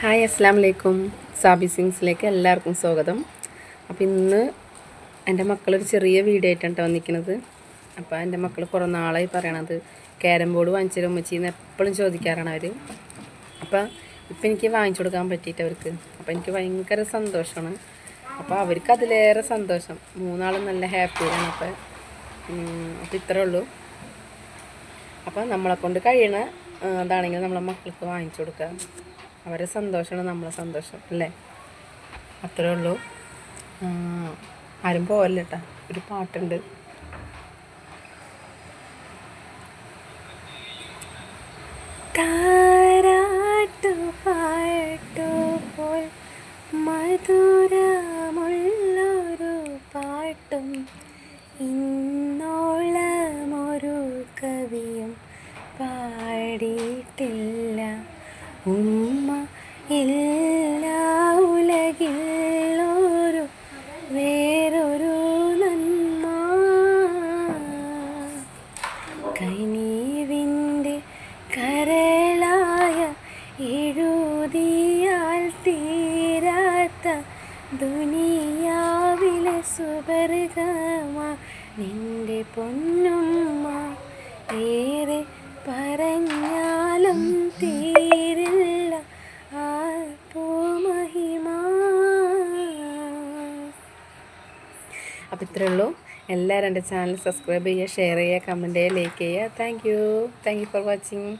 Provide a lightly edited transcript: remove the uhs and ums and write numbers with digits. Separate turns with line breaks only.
Hi അസ്സാം വലൈക്കും. സാബി സിങ്സിലേക്ക് എല്ലാവർക്കും സ്വാഗതം. അപ്പോൾ ഇന്ന് എൻ്റെ മക്കളൊരു ചെറിയ വീഡിയോ ആയിട്ടാണ് വന്നിരിക്കുന്നത്. അപ്പോൾ എൻ്റെ മക്കൾ കുറേ നാളായി പറയണത് ക്യാരം ബോർഡ് വാങ്ങിച്ചു ഉമ്മച്ചിന്ന് എപ്പോഴും ചോദിക്കാറാണ് അവർ. അപ്പോൾ ഇപ്പം എനിക്ക് വാങ്ങിച്ചു കൊടുക്കാൻ പറ്റിയിട്ട് അവർക്ക് അപ്പോൾ എനിക്ക് ഭയങ്കര സന്തോഷമാണ്. അപ്പോൾ അവർക്ക് അതിലേറെ സന്തോഷം. മൂന്നാളും നല്ല ഹാപ്പിയാണ്. അപ്പോൾ ഇത്രേ ഉള്ളൂ. അപ്പോൾ നമ്മളെക്കൊണ്ട് കഴിയണ അതാണെങ്കിൽ നമ്മളെ മക്കൾക്ക് വാങ്ങിച്ചു കൊടുക്കുക. അവരെ സന്തോഷമാണ് നമ്മളെ സന്തോഷം അല്ലേ? അത്രേ ഉള്ളൂ. ആരും പോവല്ല കേട്ടോ. ഒരു പാട്ടുണ്ട്. താരാട്ടുപാട്ടുപോൽ മധുരമുള്ളൊരു പാട്ടും ഇന്നോളമൊരു കവിയും പാടിയിട്ടില്ല. ഉമ്മ എല്ലാ ഉലകിലൊരു വേറൊരു നന്മ കൈനീവിൻ്റെ കരളായ എഴുതിയാൽ തീരാത്ത ദുനിയാവിലെ സുവർഗമാ നിന്റെ പൊന്നുമ്മ. ഏറെ പറഞ്ഞാലും തീരില്ല ആ പൂമഹിമ. അപ്പോൾ ഇത്രയേ ഉള്ളൂ. എല്ലാവരും എൻ്റെ ചാനൽ സബ്സ്ക്രൈബ് ചെയ്യുക, ഷെയർ ചെയ്യുക, കമൻറ്റ് ചെയ്യുക, ലൈക്ക് ചെയ്യുക. Thank you for watching.